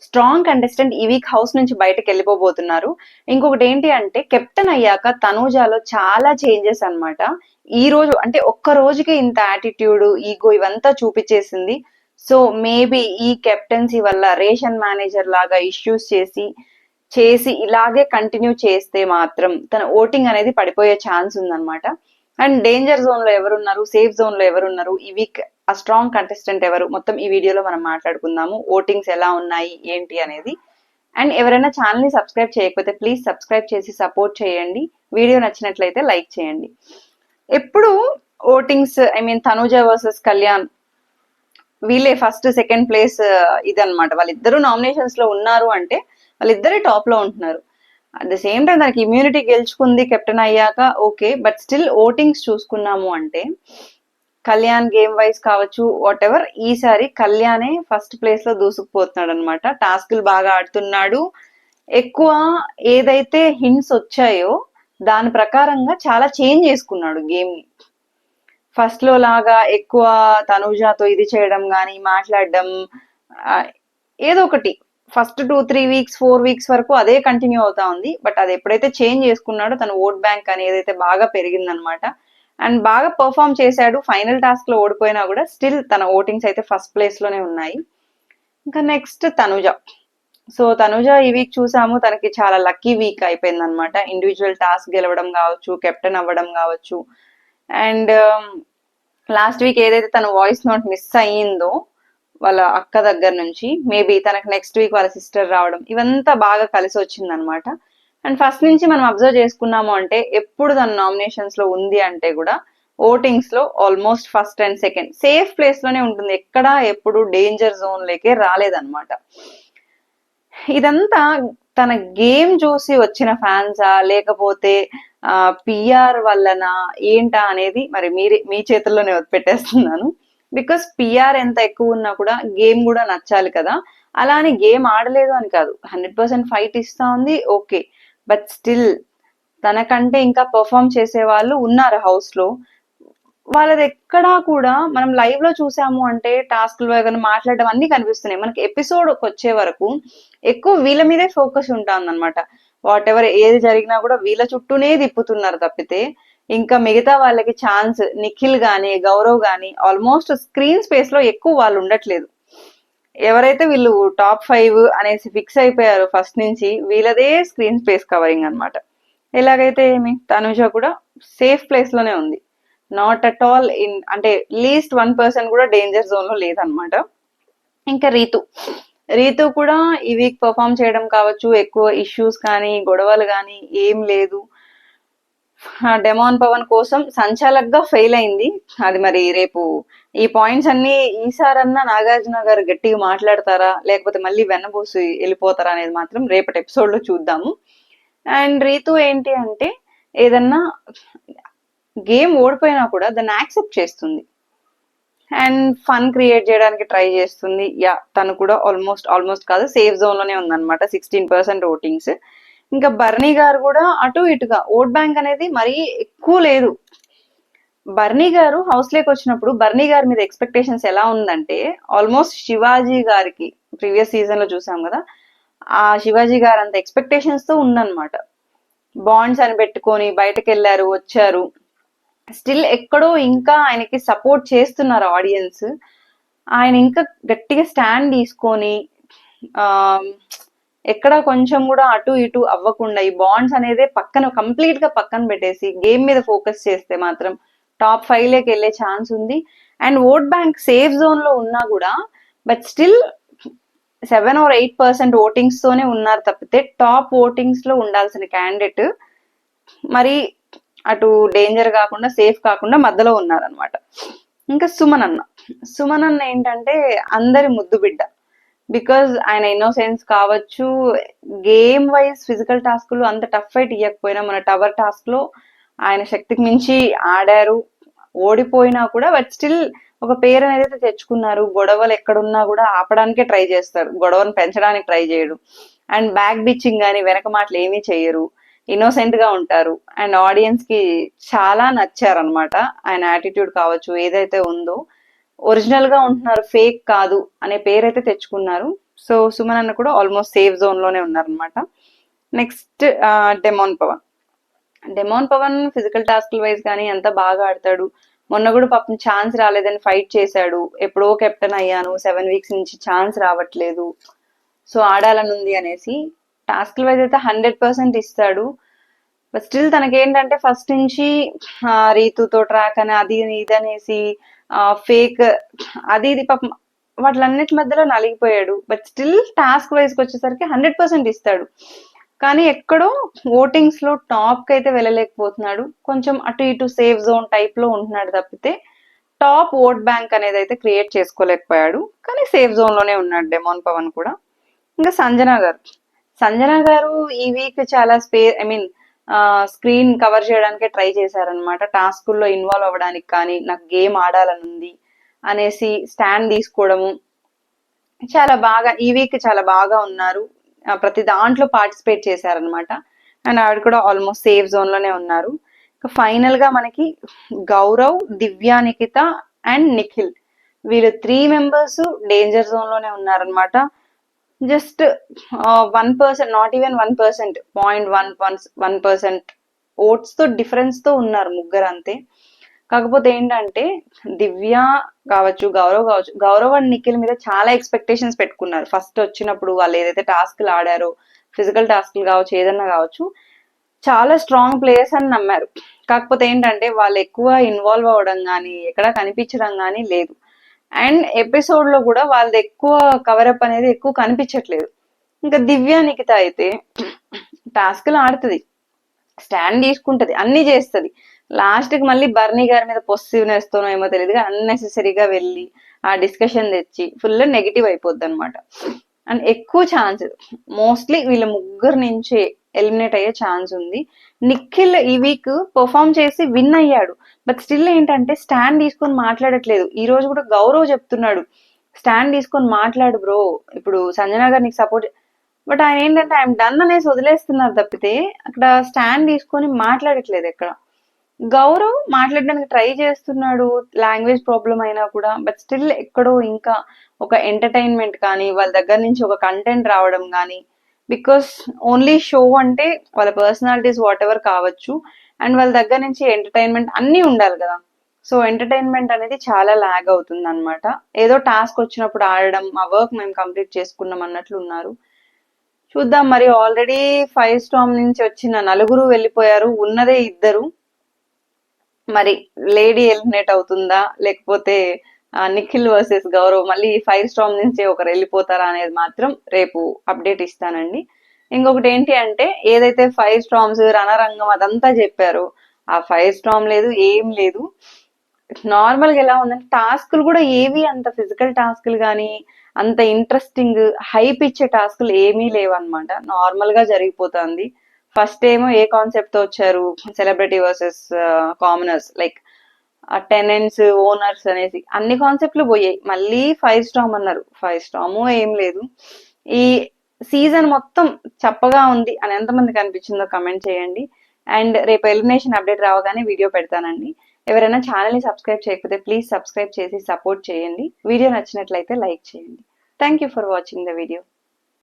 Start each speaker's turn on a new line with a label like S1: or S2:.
S1: Strong contestant ఈ week house నుంచి బయటకు వెళ్ళిపోబోతున్నారు. ఇంకొకటి ఏంటి అంటే కెప్టెన్ అయ్యాక తనూజాలో చాలా చేంజెస్ అన్నమాట. ఈ రోజు అంటే ఒక్క రోజుకి ఇంత యాటిట్యూడ్, ఈగో ఇవంతా చూపించేసింది. సో మేబీ ఈ కెప్టెన్సీ వల్ల రేషన్ మేనేజర్ లాగా ఇష్యూస్ చేసి ఇలాగే కంటిన్యూ చేస్తే మాత్రం తన ఓటింగ్ అనేది పడిపోయే ఛాన్స్ ఉందన్నమాట. అండ్ డేంజర్ జోన్ లో ఎవరున్నారు, సేఫ్ జోన్ లో ఎవరున్నారు, ఈ వీక్ ఆ స్ట్రాంగ్ కంటెస్టెంట్ ఎవరు, మొత్తం ఈ వీడియోలో మనం మాట్లాడుకుందాము. ఓటింగ్స్ ఎలా ఉన్నాయి ఏంటి అనేది. అండ్ ఎవరైనా ఛానల్ ని సబ్స్క్రైబ్ చేయకపోతే ప్లీజ్ సబ్స్క్రైబ్ చేసి సపోర్ట్ చేయండి. వీడియో నచ్చినట్లయితే లైక్ చేయండి. ఎప్పుడు ఓటింగ్స్ తనుజ వర్సెస్ కళ్యాణ్ వీళ్ళే ఫస్ట్ సెకండ్ ప్లేస్ ఇదన్నమాట. వాళ్ళిద్దరూ నామినేషన్స్ లో ఉన్నారు అంటే వాళ్ళిద్దరే టాప్ లో ఉంటున్నారు. అట్ ద సేమ్ టైం దానికి ఇమ్యూనిటీ గెలుచుకుంది కెప్టెన్ అయ్యాక, ఓకే. బట్ స్టిల్ ఓటింగ్స్ చూసుకున్నాము అంటే కళ్యాణ్ గేమ్ వైజ్ కావచ్చు, వాట్ ఎవర్, ఈసారి కళ్యాణే ఫస్ట్ ప్లేస్ లో దూసుకుపోతున్నాడు అనమాట. టాస్క్లు బాగా ఆడుతున్నాడు. ఎక్కువ ఏదైతే హింట్స్ వచ్చాయో దాని ప్రకారంగా చాలా చేంజ్ చేసుకున్నాడు గేమ్ ని. ఫస్ట్ లో లాగా ఎక్కువ తనుజాతో ఇది చేయడం గానీ, మాట్లాడడం, ఏదో ఒకటి ఫస్ట్ 2-3 వీక్స్ 4 వీక్స్ వరకు అదే కంటిన్యూ అవుతా ఉంది. బట్ అది ఎప్పుడైతే చేంజ్ చేసుకున్నాడో తన ఓట్ బ్యాంక్ అని ఏదైతే బాగా పెరిగిందనమాట. అండ్ బాగా పర్ఫామ్ చేశాడు. ఫైనల్ టాస్క్ లో ఓడిపోయినా కూడా స్టిల్ తన ఓటింగ్స్ అయితే ఫస్ట్ ప్లేస్ లోనే ఉన్నాయి. ఇంకా నెక్స్ట్ తనుజ. సో తనుజ ఈ వీక్ చూసాము, తనకి చాలా లక్కీ వీక్ అయిపోయింది అనమాట. ఇండివిజువల్ టాస్క్ గెలవడం కావచ్చు, కెప్టెన్ అవ్వడం కావచ్చు. అండ్ లాస్ట్ వీక్ ఏదైతే తన వాయిస్ నోట్ మిస్ అయ్యిందో వాళ్ళ అక్క దగ్గర నుంచి, మేబీ తనకు నెక్స్ట్ వీక్ వాళ్ళ సిస్టర్ రావడం, ఇవంతా బాగా కలిసి వచ్చింది అనమాట. అండ్ ఫస్ట్ నుంచి మనం అబ్జర్వ్ చేసుకున్నాము అంటే ఎప్పుడు తన నామినేషన్స్ లో ఉంది అంటే కూడా ఓటింగ్స్ లో almost first and second safe place లోనే ఉంటుంది. ఎక్కడా ఎప్పుడు డేంజర్ జోన్ లేకే రాలేదన్నమాట. ఇదంతా తన గేమ్ చూసి వచ్చిన ఫ్యాన్సా లేకపోతే పిఆర్ వల్లనా ఏంటా అనేది మరి మీ చేతుల్లోనే వదిలిపెట్టేస్తున్నాను. బికాస్ పిఆర్ ఎంత ఎక్కువ ఉన్నా కూడా గేమ్ కూడా నచ్చాలి కదా. అలా అని గేమ్ ఆడలేదు అని కాదు, 100% ఫైట్ ఇస్తా ఉంది, ఓకే. బట్ స్టిల్ తనకంటే ఇంకా పర్ఫామ్ చేసే వాళ్ళు ఉన్నారు హౌస్ లో. వాళ్ళది ఎక్కడా కూడా మనం లైవ్ లో చూసాము అంటే టాస్క్ లో ఏదైనా మాట్లాడడం అన్ని కనిపిస్తున్నాయి. మనకి ఎపిసోడ్ వచ్చే వరకు ఎక్కువ వీళ్ళ మీదే ఫోకస్ ఉంటుంది అనమాట. వాట్ ఎవర్ ఏది జరిగినా కూడా వీళ్ళ చుట్టూనే తిప్పుతున్నారు తప్పితే ఇంకా మిగతా వాళ్ళకి ఛాన్స్, నిఖిల్ గాని గౌరవ్ గాని ఆల్మోస్ట్ స్క్రీన్ స్పేస్ లో ఎక్కువ వాళ్ళు ఉండట్లేదు. ఎవరైతే వీళ్ళు టాప్ 5 అనేసి ఫిక్స్ అయిపోయారో ఫస్ట్ నుంచి వీళ్ళదే స్క్రీన్ స్పేస్ కవరింగ్ అనమాట. ఎలాగైతే ఏమి తనుజ కూడా సేఫ్ ప్లేస్ లోనే ఉంది. నాట్ అట్ ఆల్ అంటే లీస్ట్ 1% కూడా డేంజర్ జోన్ లో లేదనమాట. ఇంకా రీతు కూడా ఈ వీక్ పర్ఫామ్ చేయడం కావచ్చు, ఎక్కువ ఇష్యూస్ కానీ గొడవలు కానీ ఏం లేదు. డెమాన్ పవన్ కోసం సంచాలక్గా ఫెయిల్ అయింది. అది మరి రేపు ఈ పాయింట్స్ అన్ని ఈసారన్నా నాగార్జున గారు గట్టిగా మాట్లాడతారా లేకపోతే మళ్ళీ వెన్నబూసి వెళ్ళిపోతారా అనేది మాత్రం రేపటి ఎపిసోడ్ లో చూద్దాము. అండ్ రీతు ఏంటి అంటే ఏదన్నా గేమ్ ఓడిపోయినా కూడా దాన్ని యాక్సెప్ట్ చేస్తుంది అండ్ ఫన్ క్రియేట్ చేయడానికి ట్రై చేస్తుంది. తను కూడా ఆల్మోస్ట్ కాదు, సేఫ్ జోన్ లోనే ఉందన్నమాట. 16% ఓటింగ్స్. ఇంకా బర్నీ గారు కూడా అటు ఇటుగా ఓట్ బ్యాంక్ అనేది మరీ ఎక్కువ లేదు. బర్నీ గారు హౌస్ లేకి వచ్చినప్పుడు బర్నీ గారి మీద ఎక్స్పెక్టేషన్స్ ఎలా ఉందంటే ఆల్మోస్ట్ శివాజీ గారికి ప్రీవియస్ సీజన్ లో చూసాం కదా, ఆ శివాజీ గారు అంత ఎక్స్పెక్టేషన్స్ తో ఉందన్నమాట. బాండ్స్ అని పెట్టుకొని బయటకు వెళ్ళారు, వచ్చారు. స్టిల్ ఎక్కడో ఇంకా ఆయనకి సపోర్ట్ చేస్తున్నారు ఆడియన్స్. ఆయన ఇంకా గట్టిగా స్టాండ్ తీసుకొని ఎక్కడ కొంచెం కూడా అటు ఇటు అవ్వకుండా ఈ బాండ్స్ అనేది కంప్లీట్ గా పక్కన పెట్టేసి గేమ్ మీద ఫోకస్ చేస్తే మాత్రం టాప్ 5 లోకి వెళ్ళే ఛాన్స్ ఉంది. And vote bank safe zone లో ఉన్నా కూడా బట్ స్టిల్ 7 or 8% ఓటింగ్స్ తోనే ఉన్నారు తప్పితే టాప్ ఓటింగ్స్ లో ఉండాల్సిన క్యాండిడేట్ మరి అటు డేంజర్ కాకుండా సేఫ్ కాకుండా మధ్యలో ఉన్నారనమాట. ఇంకా సుమన్ అన్న ఏంటంటే అందరి ముద్దు బిడ్డ. బికాజ్ ఆయన ఇన్నోసెన్స్ కావచ్చు, గేమ్ వైజ్ ఫిజికల్ టాస్క్లు అంత టఫ్ ఫైట్ ఇవ్వకపోయినా మన టవర్ టాస్క్ లో ఆయన శక్తికి మించి ఆడారు. ఓడిపోయినా కూడా బట్ స్టిల్ ఒక పేరు అనేది తెచ్చుకున్నారు. గొడవలు ఎక్కడున్నా కూడా ఆపడానికే ట్రై చేస్తారు, గొడవను పెంచడానికి ట్రై చేయడు. అండ్ బ్యాక్ బిచ్చింగ్ కానీ వెనక మాటలు ఏమీ చెయ్యరు, ఇన్నోసెంట్ గా ఉంటారు. అండ్ ఆడియన్స్ కి చాలా నచ్చారనమాట. ఆయన యాటిట్యూడ్ కావచ్చు ఏదైతే ఉందో ఒరిజినల్ గా ఉంటున్నారు, ఫేక్ కాదు అనే పేరైతే తెచ్చుకున్నారు. సో సుమన్ అన్న కూడా ఆల్మోస్ట్ సేఫ్ జోన్ లోనే ఉన్నారనమాట. Next demon Pavan physical task wise కానీ ఎంత బాగా ఆడతాడు. మొన్న కూడా పాపం ఛాన్స్ రాలేదని ఫైట్ చేశాడు. ఎప్పుడో కెప్టెన్ అయ్యాను, 7 వీక్స్ నుంచి ఛాన్స్ రావట్లేదు, సో ఆడాలని ఉంది అనేసి. టాస్క్ వైజ్ అయితే 100% ఇస్తాడు. బట్ స్టిల్ తనకేంటంటే ఫస్ట్ నుంచి రీతుతో ట్రాక్ అని అది ఇది అనేసి ఫేక్ అది ఇది పాపం వాటిలన్నిటి మధ్యలో నలిగిపోయాడు. బట్ స్టిల్ టాస్క్ వైజ్కి వచ్చేసరికి 100% ఇస్తాడు. కానీ ఎక్కడో ఓటింగ్స్ లో టాప్ కి అయితే వెళ్ళలేకపోతున్నాడు. కొంచెం అటు ఇటు సేఫ్ జోన్ టైప్ లో ఉంటున్నాడు తప్పితే టాప్ ఓట్ బ్యాంక్ అనేది అయితే క్రియేట్ చేసుకోలేకపోయాడు. కానీ సేఫ్ జోన్ లోనే ఉన్నాడు డెమాన్ పవన్ కూడా. ఇంకా సంజన గారు ఈ వీక్ చాలా స్క్రీన్ కవర్ చేయడానికే ట్రై చేశారనమాట. టాస్కుల్లో ఇన్వాల్వ్ అవ్వడానికి కానీ, నాకు గేమ్ ఆడాలని ఉంది అనేసి స్టాండ్ తీసుకోవడము చాలా బాగా ఈ వీక్ చాలా బాగా ఉన్నారు. ప్రతి దాంట్లో పార్టిసిపేట్ చేశారనమాట. అండ్ ఆవిడ కూడా ఆల్మోస్ట్ సేఫ్ జోన్ లోనే ఉన్నారు. ఫైనల్ గా మనకి గౌరవ్, దివ్య నిఖిత అండ్ నిఖిల్ వీళ్ళు 3 మెంబర్స్ డేంజర్ జోన్ లోనే ఉన్నారనమాట. జస్ట్ 1%, నాట్ ఈవెన్ 1%, 0.1% ఓట్స్ తో డిఫరెన్స్ తో ఉన్నారు ముగ్గురు అంతే. కాకపోతే ఏంటంటే దివ్య కావచ్చు, గౌరవ్ అండ్ నిఖిల్ మీద చాలా ఎక్స్పెక్టేషన్స్ పెట్టుకున్నారు. ఫస్ట్ వచ్చినప్పుడు వాళ్ళు ఏదైతే టాస్క్లు ఆడారో, ఫిజికల్ టాస్క్లు కావచ్చు, ఏదన్నా కావచ్చు, చాలా స్ట్రాంగ్ ప్లేయర్స్ అని నమ్మారు. కాకపోతే ఏంటంటే వాళ్ళు ఎక్కువ ఇన్వాల్వ్ అవ్వడం కానీ, ఎక్కడ కనిపించడం కానీ లేదు. అండ్ ఎపిసోడ్ లో కూడా వాళ్ళది ఎక్కువ కవరప్ అనేది ఎక్కువ కనిపించట్లేదు. ఇంకా దివ్య నిఖిత అయితే టాస్క్లు ఆడుతుంది, స్టాండ్ తీసుకుంటది, అన్ని చేస్తుంది. లాస్ట్ కి మళ్ళీ బర్నీ గారి మీద పొసిటివ్నెస్ తోనో ఏమో తెలియదుగా అన్నెసెసరీగా వెళ్ళి ఆ డిస్కషన్ తెచ్చి ఫుల్ నెగిటివ్ అయిపోద్ది అనమాట. అండ్ ఎక్కువ ఛాన్స్ మోస్ట్లీ వీళ్ళ ముగ్గురు నుంచి ఎలిమినేట్ అయ్యే ఛాన్స్ ఉంది. నిఖిల్ ఈ వీక్ పర్ఫామ్ చేసి విన్ అయ్యాడు. బట్ స్టిల్ ఏంటంటే స్టాండ్ తీసుకొని మాట్లాడట్లేదు. ఈ రోజు కూడా గౌరవ్ చెప్తున్నాడు, స్టాండ్ తీసుకొని మాట్లాడు బ్రో, ఇప్పుడు సంజన గారు నీకు సపోర్ట్. బట్ ఆయన ఏంటంటే ఐఎమ్ డన్ అనేసి వదిలేస్తున్నారు తప్పితే అక్కడ స్టాండ్ తీసుకొని మాట్లాడట్లేదు ఎక్కడ. గౌరవ్ మాట్లాడడానికి ట్రై చేస్తున్నాడు, లాంగ్వేజ్ ప్రాబ్లం అయినా కూడా. బట్ స్టిల్ ఎక్కడో ఇంకా ఒక ఎంటర్టైన్మెంట్ కానీ, వాళ్ళ దగ్గర నుంచి ఒక కంటెంట్ రావడం కానీ, బికాస్ ఓన్లీ షో అంటే వాళ్ళ పర్సనాలిటీస్ వాట్ ఎవర్ కావచ్చు, అండ్ వాళ్ళ దగ్గర నుంచి ఎంటర్టైన్మెంట్ అన్నీ ఉండాలి కదా. సో ఎంటర్టైన్మెంట్ అనేది చాలా లాగ్ అవుతుంది అనమాట. ఏదో టాస్క్ వచ్చినప్పుడు ఆడడం, ఆ వర్క్ మేము కంప్లీట్ చేసుకున్నాం అన్నట్లు ఉన్నారు. చూద్దాం మరి. ఆల్రెడీ 5 స్టామ్ నుంచి వచ్చిన 4 వెళ్ళిపోయారు, ఉన్నదే 2. మరి లేడీ ఎలిమినేట్ అవుతుందా, లేకపోతే నిఖిల్ వర్సెస్ గౌరవ్ మళ్ళీ 5 స్టామ్ నుంచే ఒకరు వెళ్ళిపోతారా అనేది మాత్రం రేపు అప్డేట్ ఇస్తానండి. ఇంకొకటి ఏంటి అంటే ఏదైతే 5 స్టామ్స్ రణరంగం అదంతా చెప్పారో ఆ 5 స్టామ్ లేదు, ఏం లేదు. నార్మల్ గా ఎలా ఉందంటే టాస్క్లు కూడా ఏవి అంత ఫిజికల్ టాస్క్లు కానీ, అంత ఇంట్రెస్టింగ్ హైప్ ఇచ్చే టాస్క్లు ఏమీ లేవన్నమాట. నార్మల్ గా జరిగిపోతుంది. ఫస్ట్ ఏమో ఏ కాన్సెప్ట్ తో వచ్చారు, celebrity versus commoners, like tenants, owners అనేసి అన్ని కాన్సెప్ట్లు పోయాయి. మళ్ళీ 5 స్టామ్ అన్నారు, 5 స్టాము ఏం లేదు. ఈ సీజన్ మొత్తం చప్పగా ఉంది అని ఎంతమందికి అనిపించిందో కమెంట్ చేయండి. అండ్ రేపు ఎలిమినేషన్ అప్డేట్ రావగానే వీడియో పెడతానండి. ఎవరైనా ఛానల్ ని సబ్స్క్రైబ్ చేయకపోతే ప్లీజ్ సబ్స్క్రైబ్ చేసి సపోర్ట్ చేయండి. వీడియో నచ్చినట్లయితే లైక్ చేయండి. Thank you for watching the video.